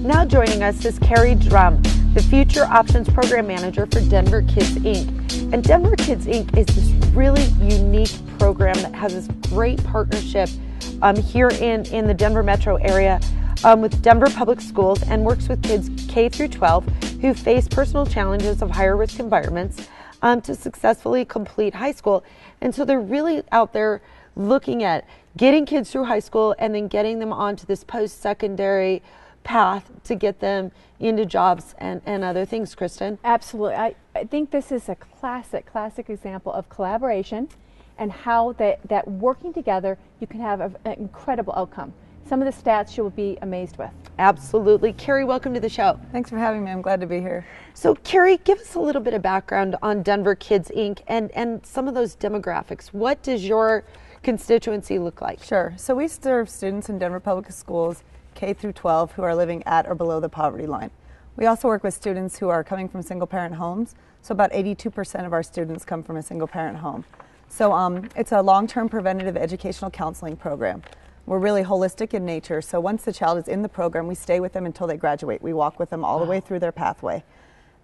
Now joining us is Carrie Drum, the Future Options Program Manager for Denver Kids Inc. And Denver Kids Inc. is this really unique program that has this great partnership here in the Denver metro area with Denver Public Schools, and works with kids K through 12 who face personal challenges of higher risk environments to successfully complete high school. And so they're really out there looking at getting kids through high school and then getting them onto this post-secondary path to get them into jobs and other things. Kristen? Absolutely. I think this is a classic example of collaboration and how that working together you can have an incredible outcome. Some of the stats you will be amazed with. Absolutely. Carrie, welcome to the show. Thanks for having me. I'm glad to be here. So Carrie, give us a little bit of background on Denver Kids Inc. and some of those demographics. What does your constituency look like? Sure. So we serve students in Denver Public Schools K through 12 who are living at or below the poverty line. We also work with students who are coming from single parent homes. So about 82% of our students come from a single parent home. So it's a long-term preventative educational counseling program. We're really holistic in nature. So once the child is in the program, we stay with them until they graduate. We walk with them all the way through their pathway.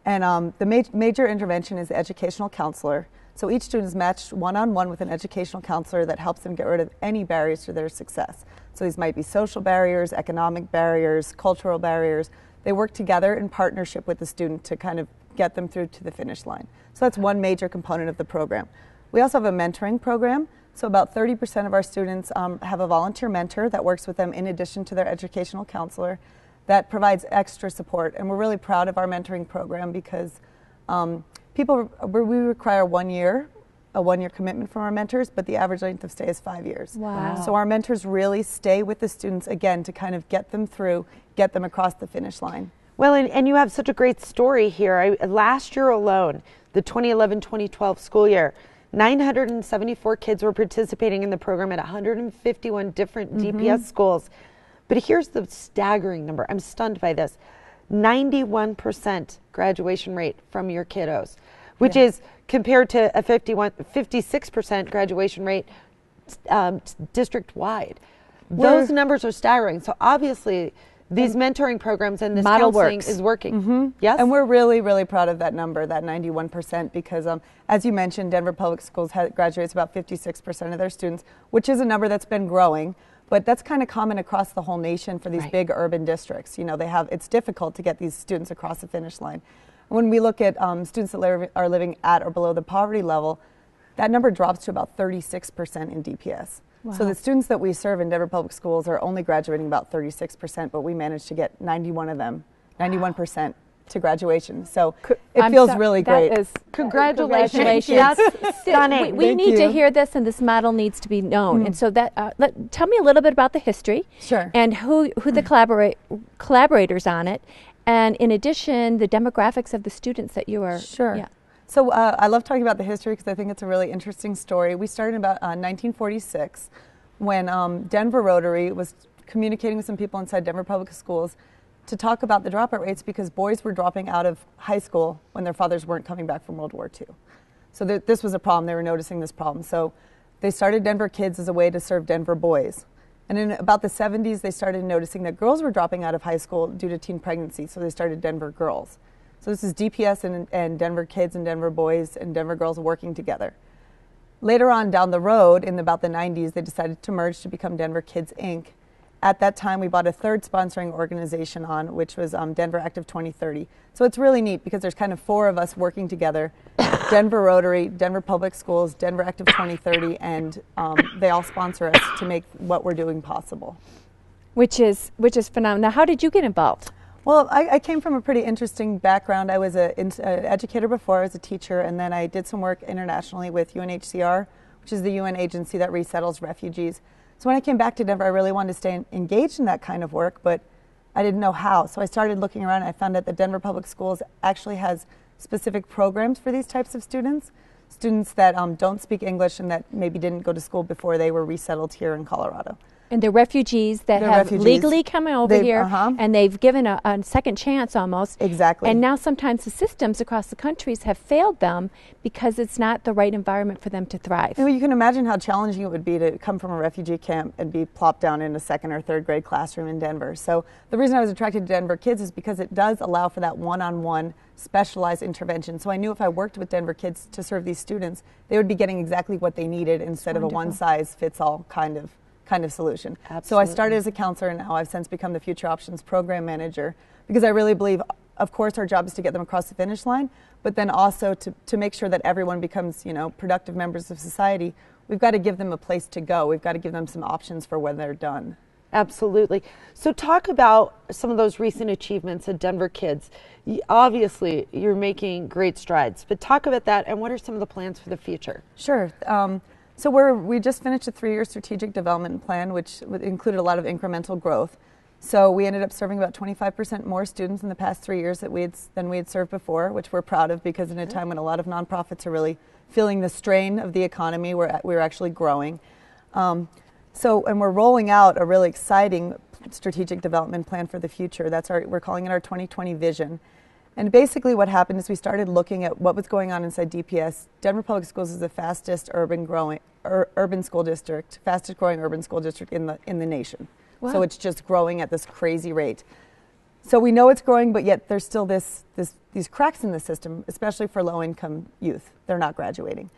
And the major intervention is the educational counselor. So each student is matched one-on-one with an educational counselor that helps them get rid of any barriers to their success. So these might be social barriers, economic barriers, cultural barriers. They work together in partnership with the student to kind of get them through to the finish line. So that's one major component of the program. We also have a mentoring program. So about 30% of our students have a volunteer mentor that works with them in addition to their educational counselor that provides extra support. And we're really proud of our mentoring program because we require a one-year commitment from our mentors, but the average length of stay is 5 years. Wow. So our mentors really stay with the students, again, to kind of get them through, get them across the finish line. Well, and you have such a great story here. Last year alone, the 2011-2012 school year, 974 kids were participating in the program at 151 different DPS schools. But here's the staggering number. I'm stunned by this. 91% graduation rate from your kiddos, which is compared to a 56% graduation rate district-wide. Those numbers are staggering. So obviously, these mentoring programs and this counseling is working. Yes? And we're really, really proud of that number, that 91%, because as you mentioned, Denver Public Schools graduates about 56% of their students, which is a number that's been growing. But that's kind of common across the whole nation for these big urban districts. You know, it's difficult to get these students across the finish line. When we look at students that are living at or below the poverty level, that number drops to about 36% in DPS. Wow. So the students that we serve in Denver Public Schools are only graduating about 36%, but we managed to get 91 of them, 91% to graduation. So it feels really great. That is, congratulations. That's stunning. We need to hear this, and this model needs to be known. And so that tell me a little bit about the history. Sure. And who the collaborators on it, and in addition, the demographics of the students that you are. Sure. Yeah. So I love talking about the history because I think it's a really interesting story. We started in about 1946 when Denver Rotary was communicating with some people inside Denver Public Schools to talk about the dropout rates because boys were dropping out of high school when their fathers weren't coming back from World War II. So this was a problem. They were noticing this problem. So they started Denver Kids as a way to serve Denver boys. And in about the 70s, they started noticing that girls were dropping out of high school due to teen pregnancy, so they started Denver Girls. So this is DPS and Denver Kids and Denver Boys and Denver Girls working together. Later on down the road, in about the 90s, they decided to merge to become Denver Kids Inc. At that time, we brought a third sponsoring organization on, which was Denver Active 2030. So it's really neat because there's kind of four of us working together, Denver Rotary, Denver Public Schools, Denver Active 2030, and they all sponsor us to make what we're doing possible. Which is phenomenal. Now, how did you get involved? Well, I came from a pretty interesting background. I was an educator before. I was a teacher, and then I did some work internationally with UNHCR, which is the UN agency that resettles refugees. So when I came back to Denver, I really wanted to stay engaged in that kind of work, but I didn't know how. So I started looking around, and I found out that Denver Public Schools actually has specific programs for these types of students that don't speak English and that maybe didn't go to school before they were resettled here in Colorado. And they're refugees that have legally come over here, and they've given a second chance almost. Exactly. And now sometimes the systems across the countries have failed them because it's not the right environment for them to thrive. You can imagine how challenging it would be to come from a refugee camp and be plopped down in a second or third grade classroom in Denver. So the reason I was attracted to Denver Kids is because it does allow for that one-on-one specialized intervention. So I knew if I worked with Denver Kids to serve these students, they would be getting exactly what they needed instead of a one-size-fits-all kind of solution. Absolutely. So I started as a counselor, and now I've since become the Future Options Program Manager, because I really believe, of course, our job is to get them across the finish line, but then also to make sure that everyone becomes, productive members of society. We've got to give them a place to go. We've got to give them some options for when they're done. Absolutely. So talk about some of those recent achievements at Denver Kids. Obviously, you're making great strides, but talk about that, and what are some of the plans for the future? Sure. So we just finished a 3-year strategic development plan, which included a lot of incremental growth. So we ended up serving about 25% more students in the past 3 years than we had served before, which we're proud of, because in a time when a lot of nonprofits are really feeling the strain of the economy, we're actually growing. And we're rolling out a really exciting strategic development plan for the future. We're calling it our 2020 vision. And basically what happened is we started looking at what was going on inside DPS. Denver Public Schools is the fastest growing urban school district in the nation. Wow. So it's just growing at this crazy rate. So we know it's growing, but yet there's still these cracks in the system, especially for low-income youth. They're not graduating.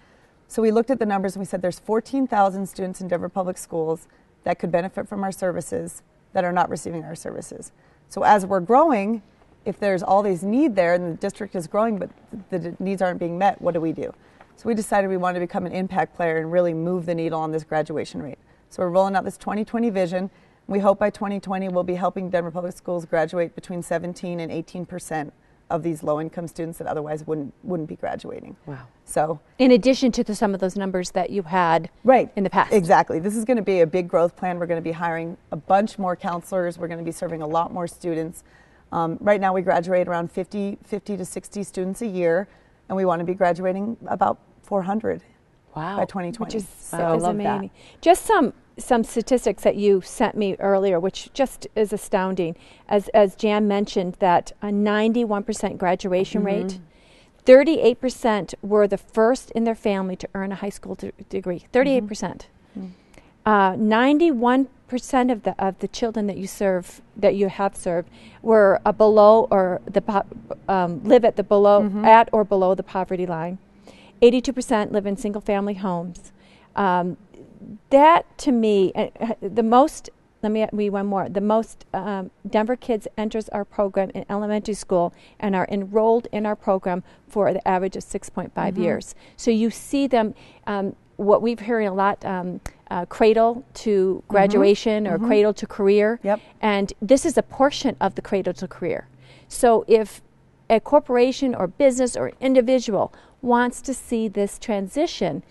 So we looked at the numbers and we said there's 14,000 students in Denver Public Schools that could benefit from our services that are not receiving our services. So as we're growing, if there's all these need there and the district is growing but the needs aren't being met, what do we do? So we decided we wanted to become an impact player and really move the needle on this graduation rate. So we're rolling out this 2020 vision. We hope by 2020 we'll be helping Denver Public Schools graduate between 17 and 18% of these low-income students that otherwise wouldn't be graduating. Wow. So in addition to some of those numbers that you had in the past. Exactly. This is going to be a big growth plan. We're going to be hiring a bunch more counselors. We're going to be serving a lot more students. Right now we graduate around 50 to 60 students a year, and we want to be graduating about 400 by 2020. Which is, so is amazing. Just some statistics that you sent me earlier, which just is astounding. As Jan mentioned, that a 91% graduation rate, 38% were the first in their family to earn a high school degree. 38%. 91% of the children that you have served were below or live at at or below the poverty line. 82% live in single family homes. That to me, the most. Let me read one more. The most Denver Kids enters our program in elementary school and are enrolled in our program for the average of 6.5 years. So you see them, what we've hearing a lot, cradle to graduation or cradle to career. Yep. And this is a portion of the cradle to career. So if a corporation or business or individual wants to see this transition,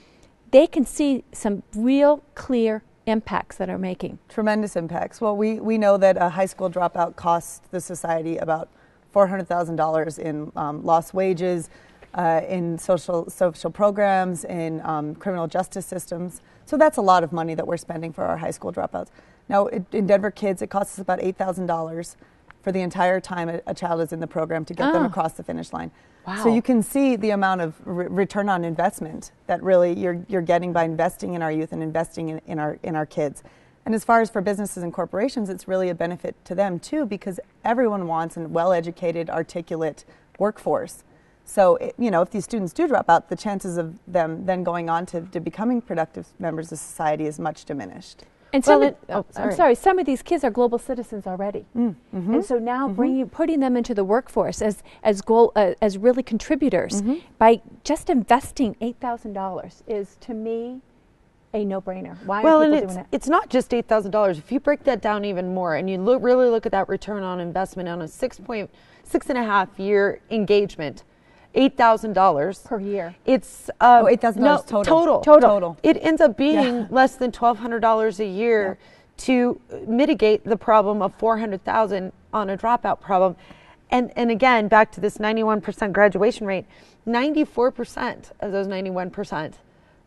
they can see some real clear impacts that are making. Tremendous impacts. Well, we know that a high school dropout costs the society about $400,000 in lost wages, in social programs, in criminal justice systems. So that's a lot of money that we're spending for our high school dropouts. Now, in Denver Kids, it costs us about $8,000 for the entire time a child is in the program to get them across the finish line. Wow. So you can see the amount of return on investment that really you're getting by investing in our youth and investing in our kids. And as far as for businesses and corporations, it's really a benefit to them too, because everyone wants a well-educated, articulate workforce. So if these students do drop out, the chances of them then going on to becoming productive members of society is much diminished. And some of these kids are global citizens already, and so now putting them into the workforce as really contributors by just investing $8,000 is, to me, a no-brainer. Why are people doing that? It's not just $8,000. If you break that down even more, and you really look at that return on investment on a 6.5 year engagement. $8,000 per year. It's $8,000 total. It ends up being less than $1,200 a year to mitigate the problem of $400,000 on a dropout problem. And again, back to this 91% graduation rate, 94% of those 91%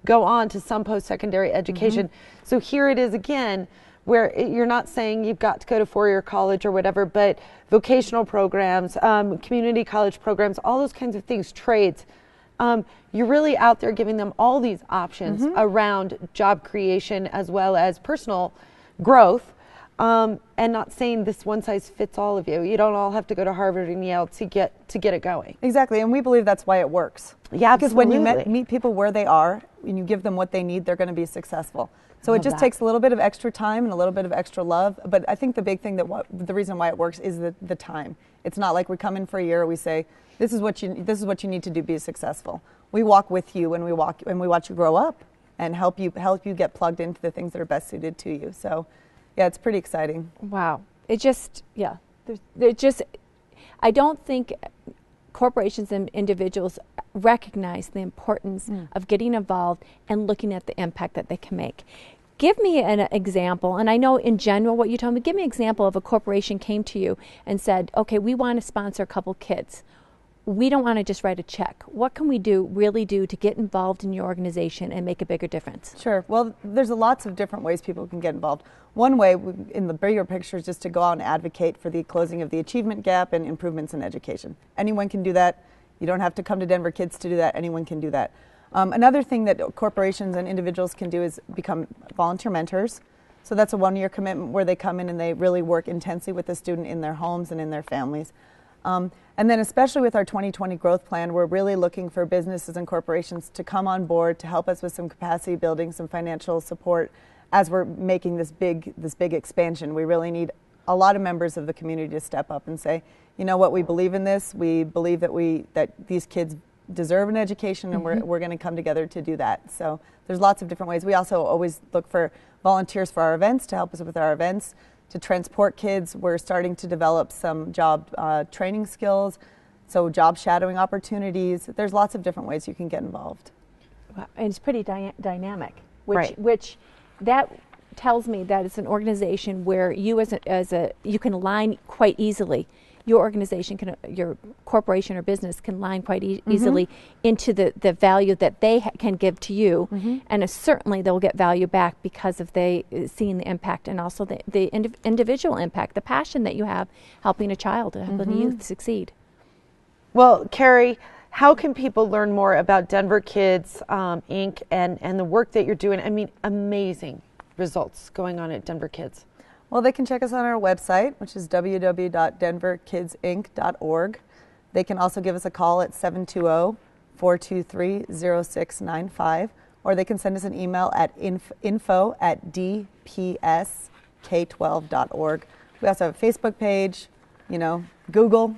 go on to some post-secondary education. So here it is again, where you're not saying you've got to go to four-year college or whatever, but vocational programs, community college programs, all those kinds of things, trades. You're really out there giving them all these options around job creation as well as personal growth, and not saying this one size fits all of you. You don't all have to go to Harvard and Yale to get it going. Exactly, and we believe that's why it works. Yeah, because when you meet people where they are and you give them what they need, they're going to be successful. So it just takes a little bit of extra time and a little bit of extra love. But I think the big thing the reason why it works is the time. It's not like we come in for a year, we say, this is what you need to do to be successful. We walk with you and we watch you grow up and help you get plugged into the things that are best suited to you. So yeah, it's pretty exciting. Wow. It just, yeah. I don't think corporations and individuals recognize the importance of getting involved and looking at the impact that they can make. Give me an example, and I know in general what you told me, give me an example of a corporation came to you and said, okay, we want to sponsor a couple kids. We don't want to just write a check. What can we really do to get involved in your organization and make a bigger difference? Sure. Well, there's lots of different ways people can get involved. One way, in the bigger picture, is just to go out and advocate for the closing of the achievement gap and improvements in education. Anyone can do that. You don't have to come to Denver Kids to do that. Anyone can do that. Another thing that corporations and individuals can do is become volunteer mentors. So that's a one-year commitment where they come in and they really work intensely with the student in their homes and in their families. And then especially with our 2020 growth plan, we're really looking for businesses and corporations to come on board to help us with some capacity building, some financial support as we're making this big expansion. We really need a lot of members of the community to step up and say, you know what, we believe in this. We believe that these kids deserve an education, and we're going to come together to do that. So there's lots of different ways. We also always look for volunteers for our events to help us with our events. To transport kids, we're starting to develop some job training skills, so job shadowing opportunities. There's lots of different ways you can get involved. Wow. And it's pretty dynamic, Right. which that tells me that it's an organization where you you can align quite easily. Your organization your corporation or business can line quite easily into the value that they can give to you, and certainly they'll get value back because of seeing the impact and also the individual impact, the passion that you have helping a child, helping a youth succeed. Well, Carrie, how can people learn more about Denver Kids Inc. and the work that you're doing? I mean, amazing results going on at Denver Kids. Well, they can check us on our website, which is www.denverkidsinc.org. They can also give us a call at 720-423-0695, or they can send us an email at info@dpsk12.org. We also have a Facebook page, Google,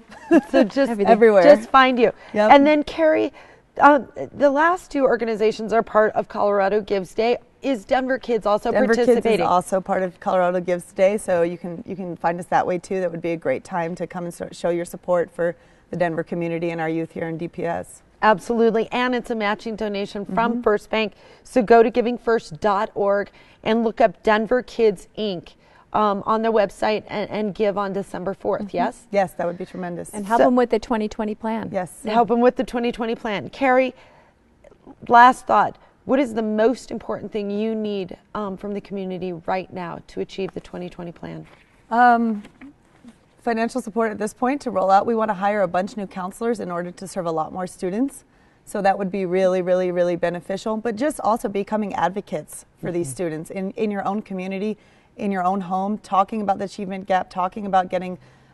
So just everywhere. Just find you. Yep. And then, Carrie, the last two organizations are part of Colorado Gives Day. Is Denver Kids also participating? Denver Kids is also part of Colorado Gives Day, so you can find us that way too. That would be a great time to come and show your support for the Denver community and our youth here in DPS. Absolutely, and it's a matching donation from First Bank. So go to givingfirst.org and look up Denver Kids Inc. On their website and give on December 4th, yes? Yes, that would be tremendous. And help them with the 2020 plan. Yes. Help them with the 2020 plan. Carrie, last thought. What is the most important thing you need from the community right now to achieve the 2020 plan? Financial support at this point to roll out. We want to hire a bunch of new counselors in order to serve a lot more students. So that would be really, really, really beneficial. But just also becoming advocates for these students in your own community, in your own home, talking about the achievement gap, talking about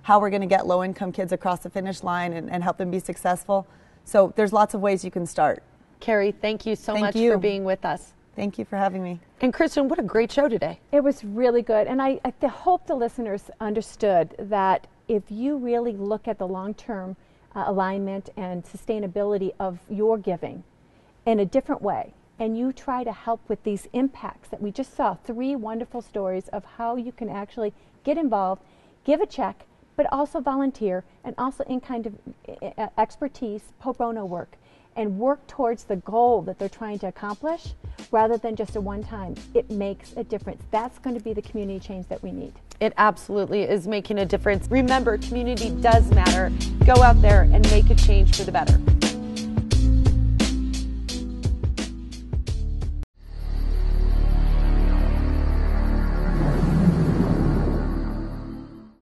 how we're going to get low-income kids across the finish line and help them be successful. So there's lots of ways you can start. Carrie, thank you so much for being with us. Thank you for having me. And Kristen, what a great show today. It was really good. And I hope the listeners understood that if you really look at the long-term alignment and sustainability of your giving in a different way, and you try to help with these impacts that we just saw, 3 wonderful stories of how you can actually get involved, give a check, but also volunteer, and also in kind of expertise, pro bono work, and work towards the goal that they're trying to accomplish rather than just a one-time. It makes a difference. That's going to be the community change that we need. It absolutely is making a difference. Remember, community does matter. Go out there and make a change for the better.